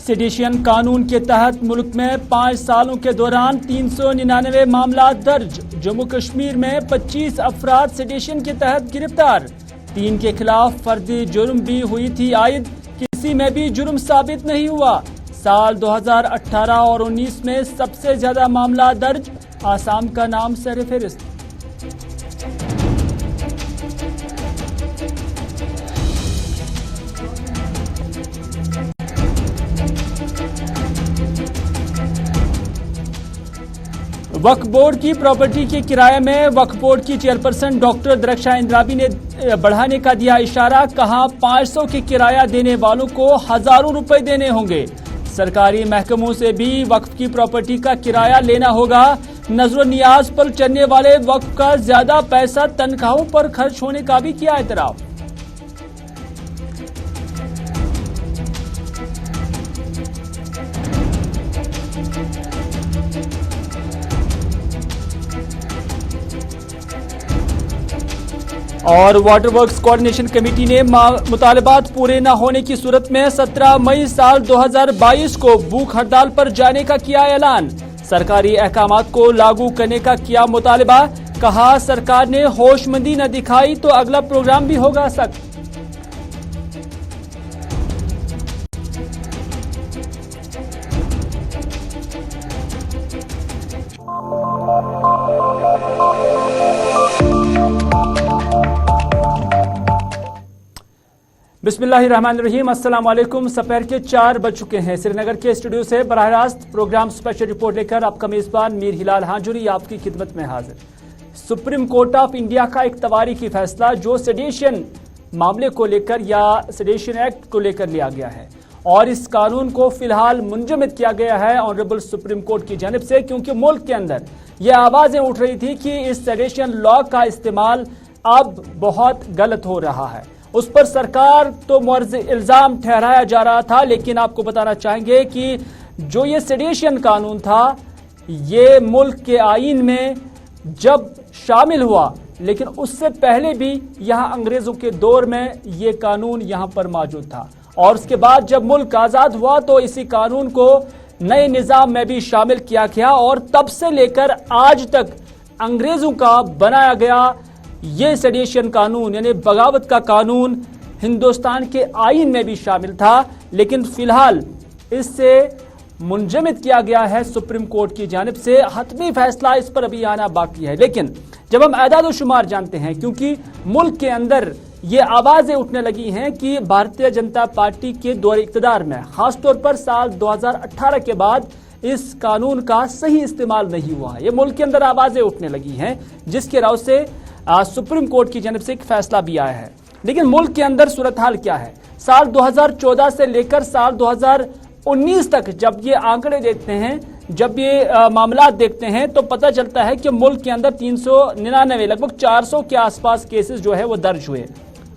Sedition कानून के तहत मुल्क में 5 सालों के दौरान 399 मामला दर्ज। जम्मू कश्मीर में 25 अफराद सेडिशन के तहत गिरफ्तार। 3 के खिलाफ फर्जी जुर्म भी हुई थी आयद, किसी में भी जुर्म साबित नहीं हुआ। साल 2018 और 19 में सबसे ज्यादा मामला दर्ज। आसाम का नाम सरफहरिस्त। वक्फ बोर्ड की प्रॉपर्टी के किराए में वक्फ बोर्ड की चेयरपर्सन डॉक्टर दरक्षा इंद्राबी ने बढ़ाने का दिया इशारा। कहा 500 के किराया देने वालों को हजारों रुपए देने होंगे। सरकारी महकमों से भी वक्फ की प्रॉपर्टी का किराया लेना होगा। नजर नियाज पर चलने वाले वक्फ का ज्यादा पैसा तनख्वाहों पर खर्च होने का भी किया एतराफ। और वाटर वर्क्स कोऑर्डिनेशन कमेटी ने मुतालबात पूरे न होने की सूरत में 17 मई साल 2022 को भूख हड़ताल पर जाने का किया ऐलान। सरकारी अहकामात को लागू करने का किया मुतालबा। कहा सरकार ने होशमंदी न दिखाई तो अगला प्रोग्राम भी होगा सख्त। बिस्मिल्लाहिर्रहमानिर्रहीम। अस्सलाम वालेकुम। दोपहर के 4 बज चुके हैं। श्रीनगर के स्टूडियो से बराह रास्त प्रोग्राम स्पेशल रिपोर्ट लेकर आपका मेजबान मीर हिलाल हाजुरी आपकी खिदमत में हाजिर। सुप्रीम कोर्ट ऑफ इंडिया का एक तवारीखी फैसला जो सेडिशन मामले को लेकर या सेडिशन एक्ट को लेकर लिया गया है और इस कानून को फिलहाल मुंजमद किया गया है ऑनरेबल सुप्रीम कोर्ट की जानिब से, क्योंकि मुल्क के अंदर ये आवाजें उठ रही थी कि इस सेडिशन लॉ का इस्तेमाल अब बहुत गलत हो रहा है। उस पर सरकार तो मुअर्रज़ इल्जाम ठहराया जा रहा था, लेकिन आपको बताना चाहेंगे कि जो ये सेडिशन कानून था ये मुल्क के आईन में जब शामिल हुआ, लेकिन उससे पहले भी यहां अंग्रेजों के दौर में ये कानून यहां पर मौजूद था और उसके बाद जब मुल्क आजाद हुआ तो इसी कानून को नए निजाम में भी शामिल किया गया और तब से लेकर आज तक अंग्रेजों का बनाया गया ये सेडिशन कानून यानी बगावत का कानून हिंदुस्तान के आईन में भी शामिल था, लेकिन फिलहाल इससे मुंजमद किया गया है सुप्रीम कोर्ट की जानिब से। हतमी फैसला इस पर अभी आना बाकी है, लेकिन जब हम आदाद शुमार जानते हैं, क्योंकि मुल्क के अंदर ये आवाजें उठने लगी हैं कि भारतीय जनता पार्टी के दौर इक़्तिदार में खासतौर पर साल 2018 के बाद इस कानून का सही इस्तेमाल नहीं हुआ है। ये मुल्क के अंदर आवाजें उठने लगी हैं, जिसके राव से सुप्रीम कोर्ट की जानिब से एक फैसला भी आया है। लेकिन मुल्क के अंदर सूरत हाल क्या है? साल 2014 से लेकर साल 2019 तक जब ये आंकड़े देखते हैं, जब ये मामला देखते हैं, तो पता चलता है कि मुल्क के अंदर 399 लगभग 400 के आसपास केसेस जो है वो दर्ज हुए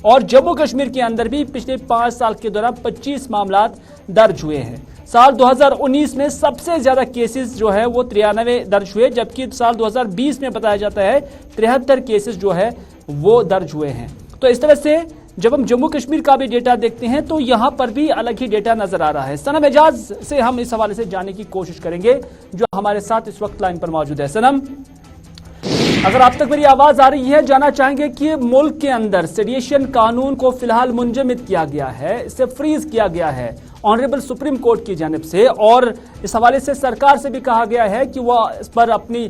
और जम्मू कश्मीर के अंदर भी पिछले 5 साल के दौरान 25 मामला दर्ज हुए हैं। साल 2019 में सबसे ज्यादा केसेस जो है वो 93 दर्ज हुए, जबकि साल 2020 में बताया जाता है 73 केसेस जो है वो दर्ज हुए हैं। तो इस तरह से जब हम जम्मू कश्मीर का भी डेटा देखते हैं तो यहां पर भी अलग ही डेटा नजर आ रहा है। सनम एजाज से हम इस हवाले से जानने की कोशिश करेंगे जो हमारे साथ इस वक्त लाइन पर मौजूद है। सनम, अगर आप तक मेरी आवाज आ रही है, जानना चाहेंगे कि मुल्क के अंदर सेडिशन कानून को फिलहाल मुंजमद किया गया है, इसे फ्रीज किया गया है ऑनरेबल सुप्रीम कोर्ट की जानिब से और इस हवाले से सरकार से भी कहा गया है कि वह इस पर अपनी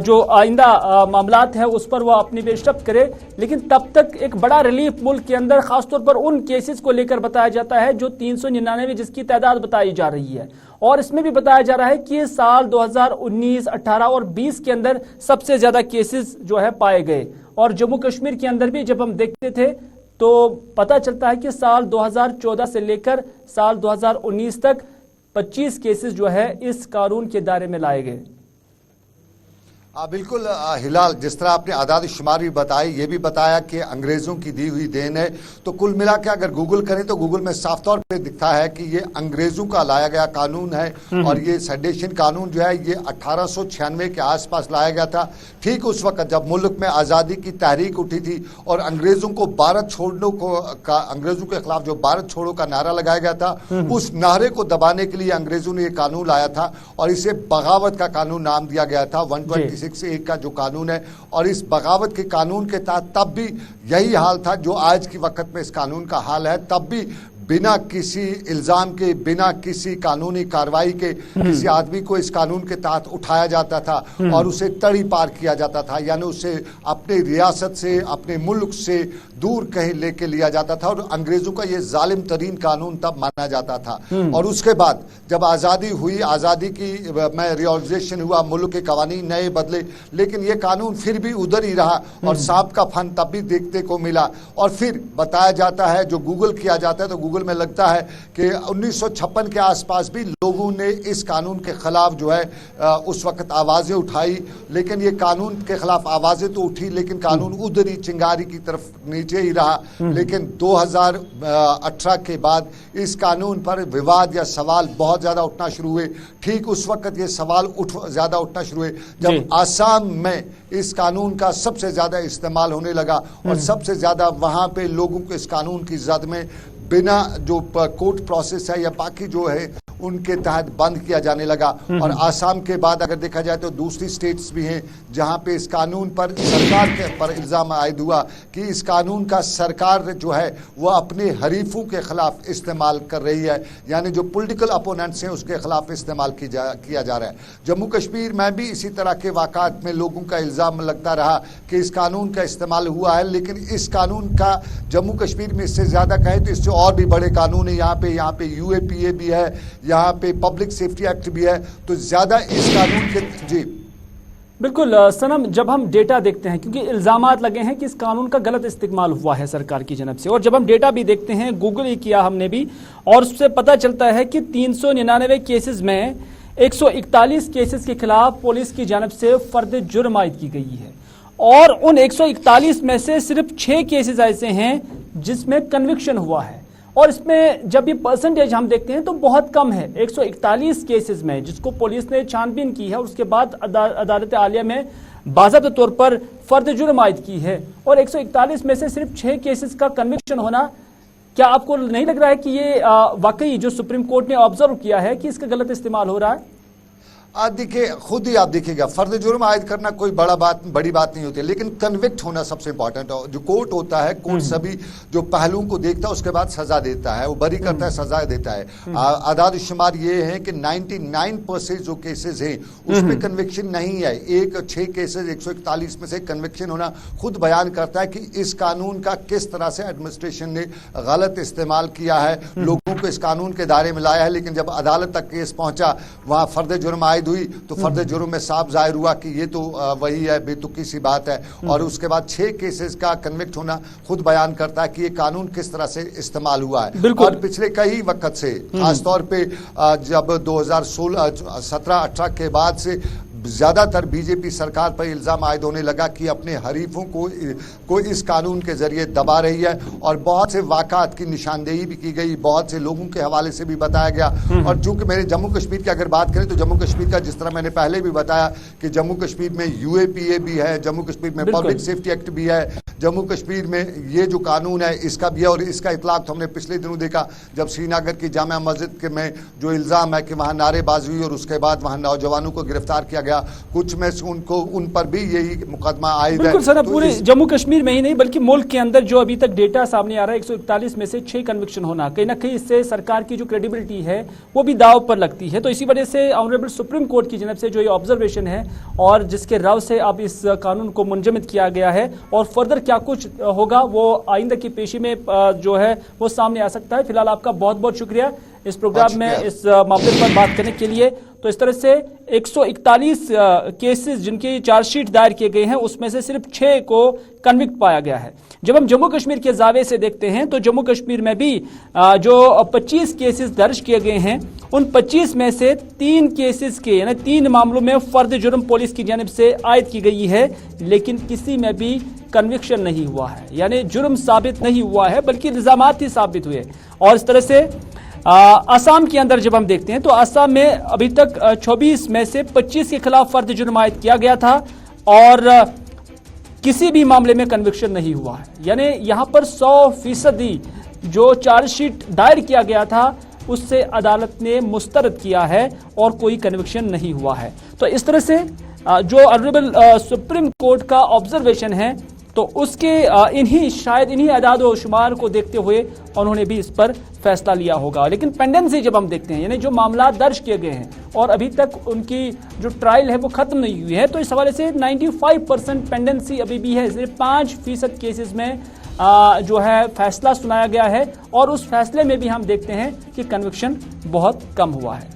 जो आइंदा मामलात है उस पर वह अपनी पेशरफ्त करे, लेकिन तब तक एक बड़ा रिलीफ मुल्क के अंदर खासतौर पर उन केसेस को लेकर बताया जाता है जो 399 जिसकी तादाद बताई जा रही है और इसमें भी बताया जा रहा है कि साल 2019, 18 और 20 के अंदर सबसे ज्यादा केसेस जो है पाए गए और जम्मू कश्मीर के अंदर भी जब हम देखते थे तो पता चलता है कि साल 2014 से लेकर साल 2019 तक 25 केसेस जो है इस कानून के दायरे में लाए गए। बिल्कुल हिलाल, जिस तरह आपने आदाद शुमार भी बताई, ये भी बताया कि अंग्रेजों की दी हुई देन है, तो कुल मिला के अगर गूगल करें तो गूगल में साफ तौर पे दिखता है कि ये अंग्रेजों का लाया गया कानून है। और ये सेडेशन कानून जो है ये 1896 के आसपास लाया गया था, ठीक उस वक्त जब मुल्क में आज़ादी की तहरीक उठी थी और अंग्रेजों को भारत छोड़ने को अंग्रेजों के खिलाफ जो भारत छोड़ो का नारा लगाया गया था, उस नारे को दबाने के लिए अंग्रेजों ने ये कानून लाया था और इसे बगावत का कानून नाम दिया गया था। 126 एक का जो कानून है, और इस बगावत के कानून के तहत तब भी यही हाल था जो आज की वक्त में इस कानून का हाल है। तब भी बिना किसी इल्जाम के, बिना किसी कानूनी कार्रवाई के किसी आदमी को इस कानून के तहत उठाया जाता था और उसे तड़ी पार किया जाता था, यानी उसे अपनी रियासत से, अपने मुल्क से दूर कहीं लेके लिया जाता था। और अंग्रेजों का ये जालिम तरीन कानून तब माना जाता था। और उसके बाद जब आज़ादी हुई, आज़ादी की में रियॉर्गनाइजेशन हुआ, मुल्क के कवानीन नए बदले, लेकिन ये कानून फिर भी उधर ही रहा और सांप का फन तब भी देखने को मिला। और फिर बताया जाता है, जो गूगल किया जाता है तो गूगल में लगता है कि 1956 के आसपास भी लोगों ने इस कानून के खिलाफ जो है उस वक्त आवाजें उठाई, लेकिन ये कानून के खिलाफ आवाजें तो उठी लेकिन कानून उधर ही चिंगारी की तरफ नीचे ही रहा। लेकिन 2018 के बाद इस कानून पर विवाद या सवाल बहुत ज्यादा उठना शुरू हुए। ठीक उस वक्त ये सवाल ज्यादा उठना शुरू हुए जब आसाम में इस कानून का सबसे ज्यादा इस्तेमाल होने लगा और सबसे ज्यादा वहां पे लोगों को इस कानून की जद में बिना जो कोर्ट प्रोसेस है या बाकी जो है उनके तहत बंद किया जाने लगा। और आसाम के बाद अगर देखा जाए तो दूसरी स्टेट्स भी हैं जहां पे इस कानून पर सरकार के पर इल्जाम आयद हुआ कि इस कानून का सरकार जो है वो अपने हरीफों के खिलाफ इस्तेमाल कर रही है, यानी जो पॉलिटिकल अपोनेंट्स हैं उसके खिलाफ इस्तेमाल किया जा रहा है। जम्मू कश्मीर में भी इसी तरह के वाक़ात में लोगों का इल्जाम लगता रहा कि इस कानून का इस्तेमाल हुआ है, लेकिन इस कानून का जम्मू कश्मीर में इससे ज़्यादा कहें तो इससे और भी बड़े कानून है। यहाँ पे UAPA भी है, यहाँ पे पब्लिक सेफ्टी एक्ट भी है, तो ज्यादा इस कानून के जी बिल्कुल सनम, जब हम डेटा देखते हैं, क्योंकि इल्जामात लगे हैं कि इस कानून का गलत इस्तेमाल हुआ है सरकार की जनब से, और जब हम डेटा भी देखते हैं, गूगल ही किया हमने भी, और उससे पता चलता है कि 399 केसेस में 141 केसेस के खिलाफ पुलिस की जानब से फर्द जुर्म आयद की गई है, और उन 141 में से सिर्फ 6 केसेस ऐसे हैं जिसमें कन्विक्शन हुआ है। और इसमें जब ये परसेंटेज हम देखते हैं तो बहुत कम है। 141 केसेस में जिसको पुलिस ने छानबीन की है, उसके बाद अदालत आलिया में बाज़ाब्ता तौर पर फर्द जुर्म आयद की है, और 141 में से सिर्फ 6 केसेस का कन्विक्शन होना, क्या आपको नहीं लग रहा है कि ये वाकई जो सुप्रीम कोर्ट ने ऑब्जर्व किया है कि इसका गलत इस्तेमाल हो रहा है? देखिए, खुद ही आप देखिएगा, फर्द जुर्म आयद करना कोई बड़ी बात नहीं होती है, लेकिन कन्विक्ट होना सबसे इंपॉर्टेंट है। जो कोर्ट होता है, कोर्ट सभी जो पहलुओं को देखता है उसके बाद सजा देता है, वो बरी करता है, सजा देता है। आदाद शुमार ये है कि 99% जो केसेस हैं उसमें कन्विक्शन नहीं है। 6 केसेस 141 में से कन्विक्शन होना खुद बयान करता है कि इस कानून का किस तरह से एडमिनिस्ट्रेशन ने गलत इस्तेमाल किया है, लोगों को इस कानून के दायरे में लाया है। लेकिन जब अदालत तक केस पहुंचा, वहां फर्द जुर्म आयद हुई तो फर्द जुर्म में साफ जाहिर हुआ कि ये तो वही है, बेतुकी सी बात है। और उसके बाद 6 केसेस का कन्विक्ट होना खुद बयान करता है कि ये कानून किस तरह से इस्तेमाल हुआ है। और पिछले कई वक्त से, खासतौर पे जब 2017-18 के बाद से ज्यादातर बीजेपी सरकार पर इल्जाम आयद होने लगा कि अपने हरीफों को इस कानून के जरिए दबा रही है, और बहुत से वाक़ात की निशानदेही भी की गई, बहुत से लोगों के हवाले से भी बताया गया। और चूंकि मेरे जम्मू कश्मीर की अगर बात करें तो जम्मू कश्मीर का, जिस तरह मैंने पहले भी बताया कि जम्मू कश्मीर में UAPA भी है, जम्मू कश्मीर में पब्लिक सेफ्टी एक्ट भी है, जम्मू कश्मीर में ये जो कानून है इसका भी है। और इसका इतलाक तो हमने पिछले दिनों देखा जब श्रीनगर की जामा मस्जिद में जो इल्जाम है कि वहां नारेबाजी हुई और उसके बाद वहां नौजवानों को गिरफ्तार किया गया, कुछ में उन पर भी यही मुकदमा आयद है। सर, पूरे जम्मू कश्मीर में ही नहीं बल्कि मुल्क के अंदर जो अभी तक डेटा सामने आ रहा है, 141 में से 6 कन्विक्शन होना, कहीं ना कहीं इससे सरकार की जो क्रेडिबिलिटी है वो भी दाव पर लगती है। तो इसी वजह से ऑनरेबल सुप्रीम कोर्ट की जनब से जो ये ऑब्जर्वेशन है और जिसके रव से अब इस कानून को मुंजमद किया गया है, और फर्दर क्या कुछ होगा वो आइंदा की पेशी में जो है वो सामने आ सकता है। फिलहाल आपका बहुत बहुत शुक्रिया इस प्रोग्राम में इस मामले पर बात करने के लिए। तो इस तरह से 141 केसेस जिनकी चार्जशीट दायर किए गए हैं उसमें से सिर्फ 6 को कन्विक्ट पाया गया है। जब हम जम्मू कश्मीर के जावे से देखते हैं तो जम्मू कश्मीर में भी जो 25 केसेस दर्ज किए गए हैं उन 25 में से 3 केसेस के यानी 3 मामलों में फर्द जुर्म पुलिस की जानिब से आयद की गई है, लेकिन किसी में भी कन्विक्शन नहीं हुआ है, यानी जुर्म साबित नहीं हुआ है बल्कि इल्जामात ही साबित हुए। और इस तरह से असम के अंदर जब हम देखते हैं तो असम में अभी तक 24 में से 25 के खिलाफ फर्द जुर्म आयद किया गया था और किसी भी मामले में कन्विक्शन नहीं हुआ है, यानी यहां पर 100% जो चार्जशीट दायर किया गया था उससे अदालत ने मुस्तरद किया है और कोई कन्विक्शन नहीं हुआ है। तो इस तरह से जो ऑनरेबल सुप्रीम कोर्ट का ऑब्जर्वेशन है तो उसके इन्हीं अदाद व शुमार को देखते हुए उन्होंने भी इस पर फैसला लिया होगा। लेकिन पेंडेंसी जब हम देखते हैं, यानी जो मामला दर्ज किए गए हैं और अभी तक उनकी जो ट्रायल है वो खत्म नहीं हुई है, तो इस हवाले से 95% पेंडेंसी अभी भी है। सिर्फ 5% केसेस में जो है फैसला सुनाया गया है और उस फैसले में भी हम देखते हैं कि कन्विक्शन बहुत कम हुआ है।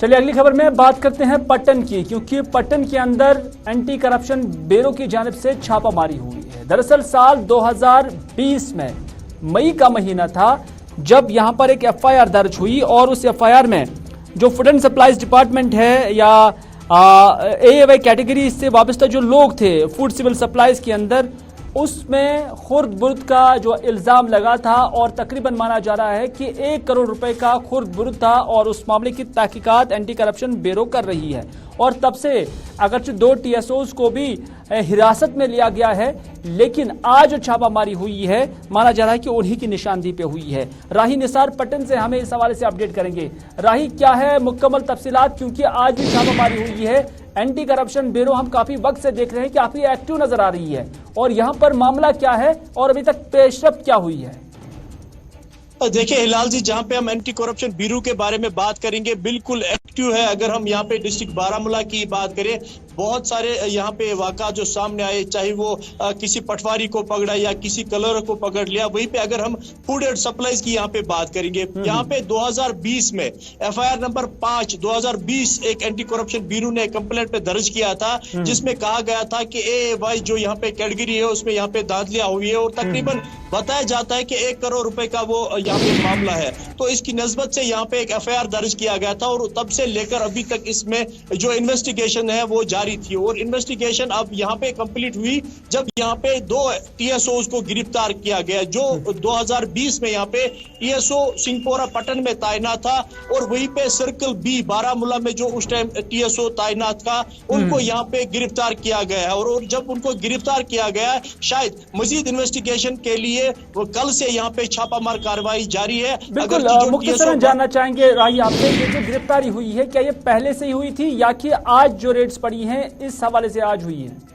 चलिए अगली खबर में बात करते हैं पटन की, क्योंकि पटन के अंदर एंटी करप्शन ब्यूरो की जानिब से छापामारी हुई है। दरअसल साल 2020 में मई का महीना था जब यहां पर एक एफआईआर दर्ज हुई और उस एफआईआर में जो फूड एंड सप्लाईज डिपार्टमेंट है या एएवाई कैटेगरी से वाबस्ता जो लोग थे फूड सिविल सप्लाईज के अंदर, उसमें खुर्द बुर्द का जो इल्जाम लगा था और तकरीबन माना जा रहा है कि 1 करोड़ रुपए का खुर्द बुर्द था और उस मामले की तहकीकात एंटी करप्शन ब्यूरो कर रही है। और तब से अगरचे 2 टीएसओज को भी हिरासत में लिया गया है, लेकिन आज जो छापामारी हुई है माना जा रहा है कि उन्हीं की निशानदेही पे हुई है। राही निसार पटन से हमें इस हवाले से अपडेट करेंगे। राही, क्या है मुकम्मल तफसीलात, क्योंकि आज भी छापामारी हुई है। एंटी करप्शन ब्यूरो हम काफी वक्त से देख रहे हैं, काफी एक्टिव नजर आ रही है, और यहां पर मामला क्या है और अभी तक पेशरफ्त क्या हुई है? देखिए हिलाल जी, जहां पे हम एंटी करप्शन ब्यूरो के बारे में बात करेंगे, बिल्कुल एक्टिव है। अगर हम यहाँ पे डिस्ट्रिक्ट बारामूला की बात करें, बहुत सारे यहाँ पे वाक़ा जो सामने आए, चाहे वो किसी पटवारी को पकड़ा या किसी कलर को पकड़ लिया। वहीं पे अगर हम फूड एंड सप्लाईज की यहाँ पे बात करेंगे, यहाँ पे 2020 में एफआईआर नंबर 5 2020 एक एंटी करप्शन ब्यूरो ने कंप्लेंट पे दर्ज किया था, जिसमें कहा गया था कि एएवाई जो यहाँ पे कैटेगरी है उसमें यहाँ पे धांधलियां हुई है और तकरीबन बताया जाता है कि 1 करोड़ रुपए का वो यहाँ पे मामला है। तो इसकी नस्बत से यहाँ पे एक एफआईआर दर्ज किया गया था और तब से लेकर अभी तक इसमें जो इन्वेस्टिगेशन है वो जारी थी। और इन्वेस्टिगेशन अब यहाँ पे कंप्लीट हुई जब यहाँ पे 2 टीएसओज को गिरफ्तार किया गया, जो 2020 में यहाँ पे टीएसओ सिंहपोरा पटन में तैनात था और वहीं पे सर्कल बी बारामूला में जो उस टाइम टीएसओ तैनात था, उनको यहाँ पे गिरफ्तार किया गया है। और जब उनको गिरफ्तार किया गया, शायद मजीद इन्वेस्टिगेशन के लिए वो कल से यहाँ पे छापामार कार्रवाई जारी है। बिल्कुल, मुख्तसरन जानना चाहेंगे राही आपसे, ये जो गिरफ्तारी हुई है क्या ये पहले से ही हुई थी या कि आज जो रेड्स पड़ी हैं इस हवाले से आज हुई है?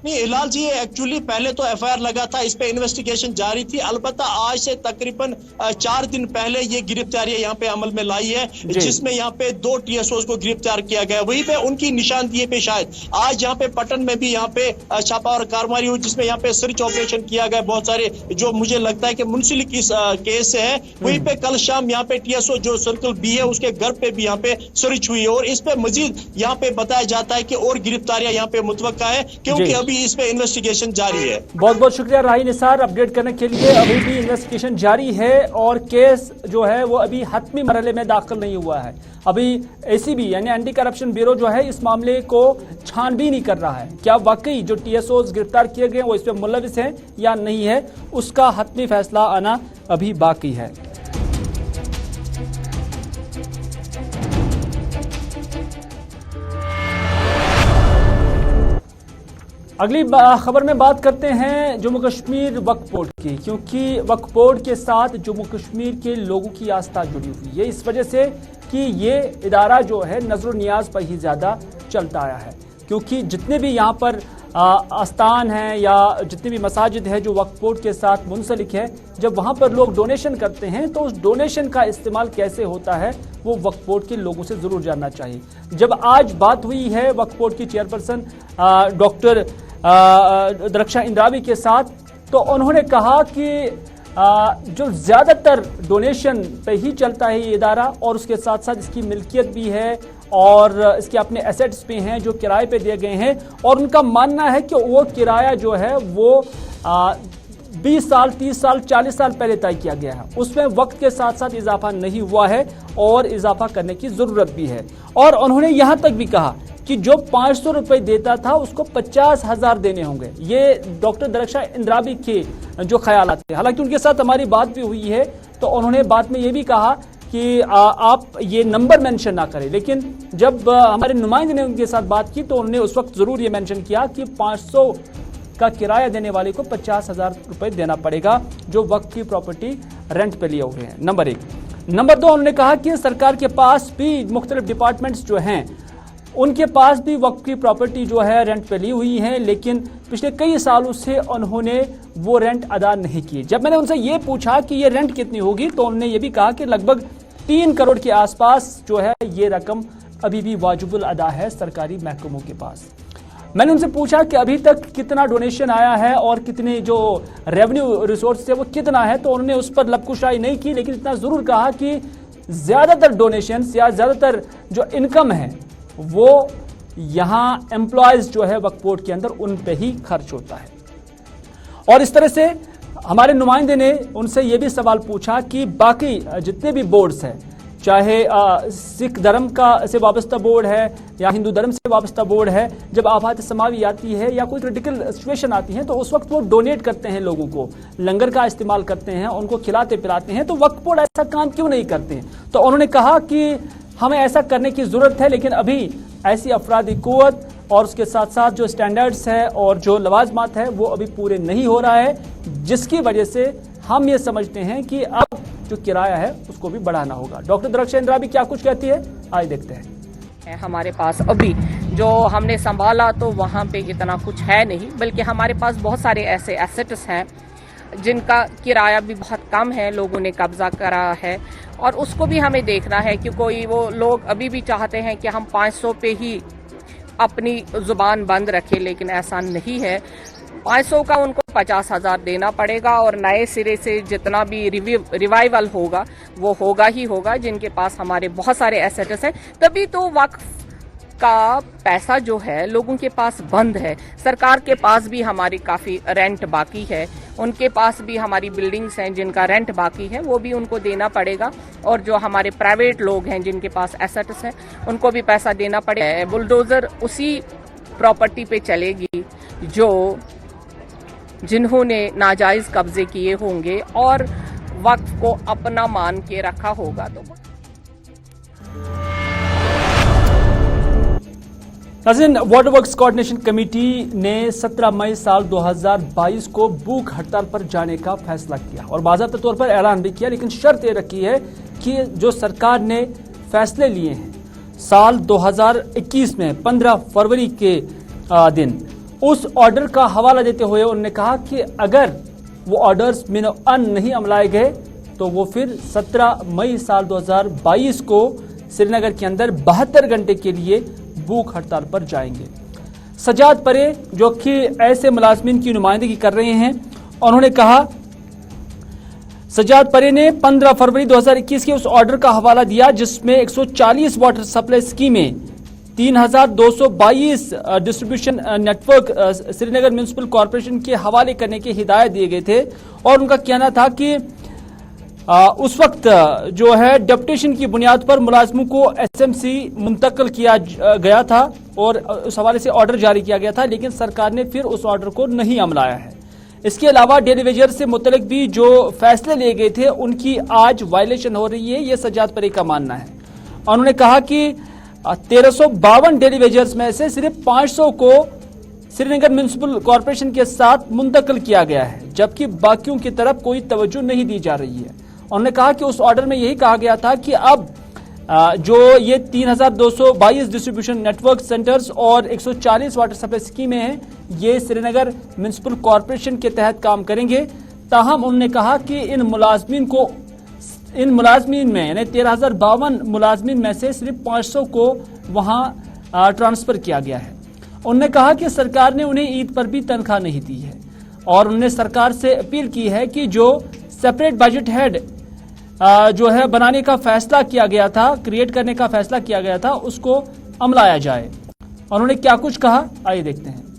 नहीं हिलाल जी, एक्चुअली पहले तो एफआईआर लगा था, इस पे इन्वेस्टिगेशन जारी थी। अलबत्ता आज से तकरीबन 4 दिन पहले ये गिरफ्तारी यहाँ पे अमल में लाई है, जिसमें यहाँ पे 2 टीएसओज को गिरफ्तार किया गया। वहीं पे उनकी निशानदेही पे शायद आज यहाँ पे पटन में भी यहाँ पे छापा और कार्रवाई हुई, जिसमें यहाँ पे सर्च ऑपरेशन किया गया। बहुत सारे जो मुझे लगता है कि मुंसलिक इस केस से है। वहीं पे कल शाम यहाँ पे टीएसओ जो सर्कल बी है उसके घर पे भी यहाँ पे सर्च हुई है और इस पे मजीद यहाँ पे बताया जाता है कि और गिरफ्तारियां यहाँ पे मुतवक्का है, क्योंकि अभी इस पे इन्वेस्टिगेशन जारी है। बहुत बहुत शुक्रिया राही निसार अपडेट करने के लिए। अभी भी इन्वेस्टिगेशन जारी है और केस जो है वो अभी हतमी मरहले में दाखिल नहीं हुआ है। अभी एसीबी यानी एंटी करप्शन ब्यूरो जो है इस मामले को छानबीन नहीं कर रहा है, क्या वाकई जो टीएसओज गिरफ्तार किए गए वो इस पे मुलविस हैं या नहीं है, उसका हतमी फैसला आना अभी बाकी है। अगली खबर में बात करते हैं जम्मू कश्मीर वक्फ बोर्ड की, क्योंकि वक्फ बोर्ड के साथ जम्मू कश्मीर के लोगों की आस्था जुड़ी हुई है, इस वजह से कि ये इदारा जो है नजर नियाज पर ही ज़्यादा चलता आया है। क्योंकि जितने भी यहाँ पर आस्थान हैं या जितने भी मसाजिद है जो वक्फ बोर्ड के साथ मुंसलिक है, जब वहाँ पर लोग डोनेशन करते हैं तो उस डोनेशन का इस्तेमाल कैसे होता है वो वक्फ बोर्ड के लोगों से ज़रूर जानना चाहिए। जब आज बात हुई है वक्फ बोर्ड की चेयरपर्सन डॉक्टर दरख्शां इंद्रावी के साथ, तो उन्होंने कहा कि जो ज़्यादातर डोनेशन पे ही चलता है ये इदारा और उसके साथ साथ इसकी मिल्कियत भी है और इसके अपने एसेट्स भी हैं जो किराए पे दिए गए हैं, और उनका मानना है कि वो किराया जो है वो 20 साल, 30 साल, 40 साल पहले तय किया गया है। उसमें वक्त के साथ साथ इजाफा नहीं हुआ है और इजाफा करने की जरूरत भी है। और उन्होंने यहां तक भी कहा कि जो 500 रुपए देता था उसको 50,000 देने होंगे। ये डॉक्टर दरख्शां इंद्राबी के जो ख्यालात थे। हालांकि उनके साथ हमारी बात भी हुई है तो उन्होंने बात में ये भी कहा कि आप ये नंबर मेंशन ना करें, लेकिन जब हमारे नुमाइंदे ने उनके साथ बात की तो उन्होंने उस वक्त जरूर ये मेंशन किया कि 500 का किराया देने वाले को 50,000 रुपए देना पड़ेगा जो वक्त की प्रॉपर्टी रेंट पे लिए हुए हैं। नंबर 1। नंबर 2, उन्होंने कहा कि सरकार के पास भी मुख्तलिफ डिपार्टमेंट्स जो हैं उनके पास भी वक्त की प्रॉपर्टी जो है रेंट पे ली हुई है, लेकिन पिछले कई सालों से उन्होंने वो रेंट अदा नहीं की। जब मैंने उनसे ये पूछा कि ये रेंट कितनी होगी तो उन्होंने ये भी कहा कि लगभग 3 करोड़ के आसपास जो है ये रकम अभी भी वाजिबुल अदा है सरकारी महकमों के पास। मैंने उनसे पूछा कि अभी तक कितना डोनेशन आया है और कितने जो रेवेन्यू रिसोर्स है वो कितना है, तो उन्होंने उस पर लबकुशाई नहीं की, लेकिन इतना जरूर कहा कि ज्यादातर डोनेशंस या ज्यादातर जो इनकम है वो यहां एम्प्लॉयज जो है वक्फ बोर्ड के अंदर उन पे ही खर्च होता है। और इस तरह से हमारे नुमाइंदे ने उनसे यह भी सवाल पूछा कि बाकी जितने भी बोर्ड्स हैं, चाहे सिख धर्म का से वाबस्ता बोर्ड है या हिंदू धर्म से वाबस्ता बोर्ड है, जब आफात समावी आती है या कोई क्रिटिकल सिचुएशन आती है तो उस वक्त वो डोनेट करते हैं, लोगों को लंगर का इस्तेमाल करते हैं, उनको खिलाते पिलाते हैं, तो वक्फ बोर्ड ऐसा काम क्यों नहीं करते हैं? तो उन्होंने कहा कि हमें ऐसा करने की जरूरत है, लेकिन अभी ऐसी अफरादी कुव्वत और उसके साथ साथ जो स्टैंडर्ड्स है और जो लवाजमात है वो अभी पूरे नहीं हो रहा है, जिसकी वजह से हम ये समझते हैं कि अब जो किराया है उसको भी बढ़ाना होगा। डॉक्टर दरख्शां इंद्राबी क्या कुछ कहती है, आज देखते हैं। हमारे पास अभी जो हमने संभाला तो वहाँ पे इतना कुछ है नहीं, बल्कि हमारे पास बहुत सारे ऐसे एसेट्स हैं जिनका किराया भी बहुत कम है, लोगों ने कब्जा करा है, और उसको भी हमें देखना है कि कोई वो लोग अभी भी चाहते हैं कि हम 500 पे ही अपनी जुबान बंद रखें, लेकिन ऐसा नहीं है। 500 का उनको 50,000 देना पड़ेगा और नए सिरे से जितना भी रिवाइवल होगा वो होगा ही होगा। जिनके पास हमारे बहुत सारे एसेट्स हैं, तभी तो वक्फ का पैसा जो है लोगों के पास बंद है। सरकार के पास भी हमारी काफ़ी रेंट बाकी है, उनके पास भी हमारी बिल्डिंग्स हैं जिनका रेंट बाकी है, वो भी उनको देना पड़ेगा। और जो हमारे प्राइवेट लोग हैं जिनके पास एसेट्स हैं उनको भी पैसा देना पड़ेगा। बुलडोज़र उसी प्रॉपर्टी पे चलेगी जिन्होंने नाजायज कब्जे किए होंगे और वक्फ को अपना मान के रखा होगा। तो नाज़रीन, वाटर वर्क्स कोऑर्डिनेशन कमेटी ने 17 मई साल 2022 को भूख हड़ताल पर जाने का फैसला किया और बाज़ाब्ता तौर पर ऐलान भी किया, लेकिन शर्त ये रखी है कि जो सरकार ने फैसले लिए हैं साल 2021 में 15 फरवरी के दिन, उस ऑर्डर का हवाला देते हुए उन्होंने कहा कि अगर वो ऑर्डर्स मिनो अन नहीं अमलाए गए तो वो फिर 17 मई साल 2022 को श्रीनगर के अंदर 72 घंटे के लिए भूख हड़ताल पर जाएंगे। सजाद परे जो कि ऐसे मुलाजमीन की नुमाइंदगी कर रहे हैं, उन्होंने कहा, सजाद परे ने 15 फरवरी 2021 के उस ऑर्डर का हवाला दिया जिसमें 140 वाटर सप्लाई स्कीमें, 3,222 distribution network Srinagar municipal corporation के हवाले करने की हिदायत दिए गए थे। और उनका कहना था कि उस वक्त जो है डेपुटेशन की बुनियाद पर मुलाजमों को एसएमसी मुंतकिल किया गया था और उस हवाले से ऑर्डर जारी किया गया था, लेकिन सरकार ने फिर उस ऑर्डर को नहीं अमलाया है। इसके अलावा डेली वेजर से मुतल्लिक भी जो फैसले लिए गए थे उनकी आज वायलेशन हो रही है, ये सजाद परी का मानना है। उन्होंने कहा कि 1352 डेली वेजर्स में से सिर्फ 500 को श्रीनगर म्युनिसिपल कॉरपोरेशन के साथ मुंतकिल किया गया है, जबकि बाकियों की तरफ कोई तवज्जो नहीं दी जा रही है। उन्होंने कहा कि उस ऑर्डर में यही कहा गया था कि अब जो ये 3,222 डिस्ट्रीब्यूशन नेटवर्क सेंटर्स और 140 वाटर सप्लाई स्कीमें हैं, ये श्रीनगर म्युनिसिपल कॉरपोरेशन के तहत काम करेंगे। ताहम उन्होंने कहा कि इन मुलाजमीन में यानी 13,052 मुलाजमीन में से सिर्फ 500 को वहां ट्रांसफर किया गया है। उन्होंने कहा कि सरकार ने उन्हें ईद पर भी तनख्वाह नहीं दी है और उन्होंने सरकार से अपील की है कि जो सेपरेट बजट हेड जो है बनाने का फैसला किया गया था, क्रिएट करने का फैसला किया गया था, उसको अमलाया जाए। उन्होंने क्या कुछ कहा, आइए देखते हैं।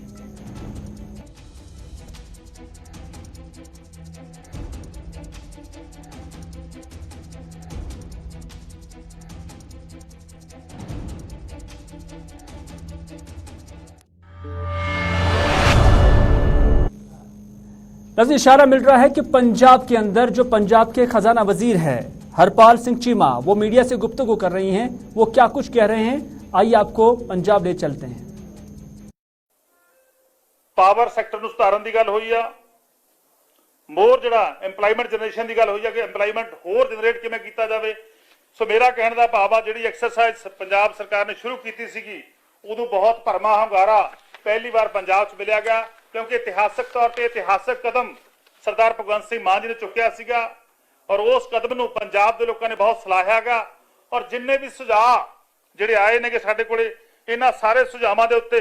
नजर इशारा मिल रहा है कि पंजाब के अंदर जो पंजाब के खजाना वजीर है हरपाल सिंह चीमा, वो मीडिया से गुफ्तगू कर रही हैं। वो क्या कुछ कह रहे हैं, आइए आपको पंजाब ले चलते हैं। ਪਾਵਰ ਸੈਕਟਰ ਨੂੰ ਸੁਧਾਰਨ ਦੀ ਗੱਲ ਹੋਈ ਆ, ਮੋਰ ਜਿਹੜਾ EMPLOYMENT ਜਨਰੇਸ਼ਨ ਦੀ ਗੱਲ ਹੋਈ ਆ ਕਿ EMPLOYMENT ਹੋਰ ਜਨਰੇਟ ਕਿਵੇਂ ਕੀਤਾ ਜਾਵੇ। ਸੋ ਮੇਰਾ ਕਹਿਣ ਦਾ ਭਾਵ ਆ ਜਿਹੜੀ ਐਕਸਰਸਾਈਜ਼ ਪੰਜਾਬ ਸਰਕਾਰ ਨੇ ਸ਼ੁਰੂ ਕੀਤੀ ਸੀਗੀ ਉਦੋਂ ਬਹੁਤ ਭਰਮਾ ਹੰਗਾਰਾ ਪਹਿਲੀ ਵਾਰ ਪੰਜਾਬ 'ਚ ਮਿਲਿਆ ਗਿਆ, ਕਿਉਂਕਿ ਇਤਿਹਾਸਕ ਤੌਰ ਤੇ ਇਤਿਹਾਸਕ ਕਦਮ ਸਰਦਾਰ ਭਗਵੰਤ ਸਿੰਘ ਮਾਨ ਜੀ ਨੇ ਚੁੱਕਿਆ ਸੀਗਾ ਔਰ ਉਸ ਕਦਮ ਨੂੰ ਪੰਜਾਬ ਦੇ ਲੋਕਾਂ ਨੇ ਬਹੁਤ ਸਲਾਹਿਆਗਾ। ਔਰ ਜਿੰਨੇ ਵੀ ਸੁਝਾਅ ਜਿਹੜੇ ਆਏ ਨੇ ਕਿ ਸਾਡੇ ਕੋਲੇ ਇਹਨਾਂ ਸਾਰੇ ਸੁਝਾਵਾਂ ਦੇ ਉੱਤੇ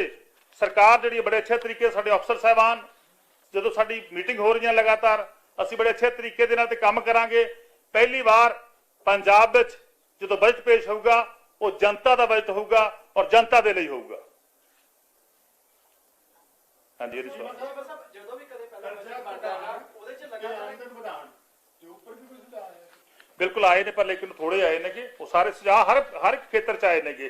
ਸਰਕਾਰ ਜਿਹੜੀ ਬੜੇ ਅੱਛੇ ਤਰੀਕੇ ਸਾਡੇ ਅਫਸਰ ਸਾਹਿਬਾਨ ਜਦੋਂ ਸਾਡੀ ਮੀਟਿੰਗ ਹੋ ਰਹੀਆਂ ਲਗਾਤਾਰ ਅਸੀਂ ਬੜੇ ਅੱਛੇ ਤਰੀਕੇ ਦੇ ਨਾਲ ਤੇ ਕੰਮ ਕਰਾਂਗੇ। ਪਹਿਲੀ ਵਾਰ ਪੰਜਾਬ ਵਿੱਚ ਜਦੋਂ ਬਜਟ ਪੇਸ਼ ਹੋਊਗਾ ਉਹ ਜਨਤਾ ਦਾ ਬਜਟ ਹੋਊਗਾ ਔਰ ਜਨਤਾ ਦੇ ਲਈ ਹੋਊਗਾ। ਹਾਂਜੀ ਇਹ ਜਦੋਂ ਵੀ ਕਦੇ ਪਹਿਲਾਂ ਉਹਦੇ ਚ ਲਗਾਤਾਰ ਬਿਲਕੁਲ ਆਏ ਨੇ, ਪਰ ਲੇਕਿਨ ਥੋੜੇ ਆਏ ਨੇਗੇ। ਉਹ ਸਾਰੇ ਸੁਝਾਅ ਹਰ ਇੱਕ ਖੇਤਰ ਚ ਆਏ ਨੇਗੇ।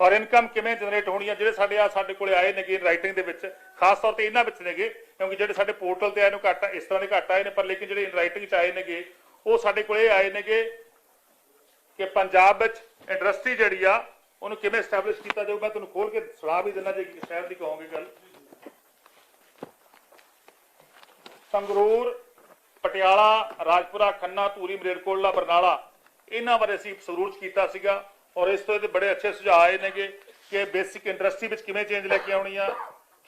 ਔਰ ਇਨਕਮ ਕਿਵੇਂ ਜਨਰੇਟ ਹੋਣੀ ਆ। ਜਿਹੜੇ ਸਾਡੇ ਕੋਲੇ ਆਏ ਨੇਗੇ ਰਾਈਟਿੰਗ ਦੇ ਵਿੱਚ, ਖਾਸ ਤੌਰ ਤੇ ਇਹਨਾਂ ਵਿੱਚ ਨੇਗੇ, ਕਿਉਂਕਿ ਜਿਹੜੇ ਸਾਡੇ ਪੋਰਟਲ ਤੇ ਆਏ ਨੂੰ ਘੱਟ ਇਸ ਤਰ੍ਹਾਂ ਦੇ ਘੱਟ ਆਏ ਨੇ, ਪਰ ਲੇਕਿਨ ਜਿਹੜੇ ਰਾਈਟਿੰਗ ਚ ਆਏ ਨੇਗੇ ਉਹ ਸਾਡੇ ਕੋਲੇ ਆਏ ਨੇਗੇ ਕਿ ਪੰਜਾਬ ਵਿੱਚ ਇੰਡਸਟਰੀ ਜਿਹੜੀ ਆ ਉਹਨੂੰ ਕਿਵੇਂ ਐਸਟੈਬਲਿਸ਼ ਕੀਤਾ ਜਾਊ। ਮੈਂ ਤੁਹਾਨੂੰ ਖੋਲ ਕੇ ਸੁਣਾ ਵੀ ਦਿੰਦਾ ਜੇ ਸ਼ਹਿਰ ਦੀ ਕਹੋਗੇ ਗੱਲ। ਸੰਗਰੂਰ, ਪਟਿਆਲਾ, ਰਾਜਪੁਰਾ, ਖੰਨਾ, ਧੂਰੀ, ਮਲੇਰਕੋਟਲਾ, ਬਰਨਾਲਾ, ਇਹਨਾਂ ਬਾਰੇ ਅਸੀਂ ਸੰਗਰੂਰ 'ਚ ਕੀਤਾ ਸੀਗਾ ਔਰ ਇਸ ਤੋਂ ਇਹਦੇ ਬੜੇ ਅੱਛੇ ਸੁਝਾਅ ਆਏ ਨੇਗੇ ਕਿ ਬੇਸਿਕ ਇੰਡਸਟਰੀ ਵਿੱਚ ਕਿਵੇਂ ਚੇਂਜ ਲੈ ਕੇ ਆਉਣੀ ਆ,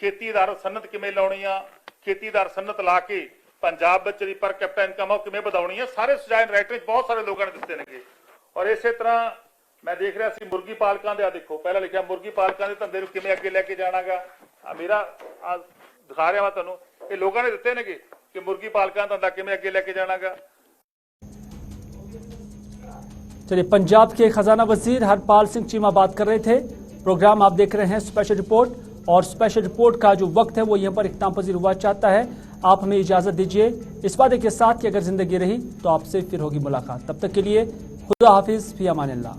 ਖੇਤੀ ਆਧਾਰਿਤ ਸਨਅਤ ਕਿਵੇਂ ਲਾਉਣੀ ਆ, ਖੇਤੀ ਆਧਾਰਿਤ ਸਨਅਤ ਲਾ ਕੇ ਪੰਜਾਬ ਵਿੱਚ ਜਿਹੜੀ ਪਰ ਕੈਪੀਟਲ ਇਨਕਮ ਆ ਉਹ ਕਿਵੇਂ ਵਧਾਉਣੀ ਆ। ਸਾਰੇ ਸੁਝਾਅ ਰਾਈਟਿੰਗ ਬਹੁਤ ਸਾਰੇ ਲੋਕਾਂ ਨੇ ਦਿੱਤੇ ਨੇਗੇ। ਔਰ ਇਸੇ ਤਰ੍ਹਾਂ ਮੈਂ ਦੇਖ ਰਿਹਾ ਸੀ ਮੁਰਗੀ ਪਾਲਕਾਂ ਦੇ, ਆ ਦੇਖੋ ਪਹਿਲਾਂ ਲਿਖਿਆ ਮੁਰਗੀ ਪਾਲਕਾਂ ਦੇ ਧੰਦੇ ਨੂੰ ਕਿਵੇਂ ਅੱਗੇ ਲੈ ਕੇ ਜਾਣਾਗਾ। ਮੇਰਾ ਦਿਖਾ ਰਿਹਾ ਮੈਂ ਤੁਹਾਨੂੰ, ਇਹ ਲੋਕਾਂ ਨੇ ਦਿੱਤੇ ਨੇਗੇ कि मुर्गी पालकों का धंधा किवें अगे लेके जानागा। चलिए, पंजाब के खजाना वजीर हरपाल सिंह चीमा बात कर रहे थे। प्रोग्राम आप देख रहे हैं स्पेशल रिपोर्ट, और स्पेशल रिपोर्ट का जो वक्त है वो यहाँ पर इख्तिताम पजीर हुआ चाहता है। आप हमें इजाजत दीजिए इस वादे के साथ कि अगर जिंदगी रही तो आपसे फिर होगी मुलाकात। तब तक के लिए खुदा हाफिज, फी अमान अल्लाह।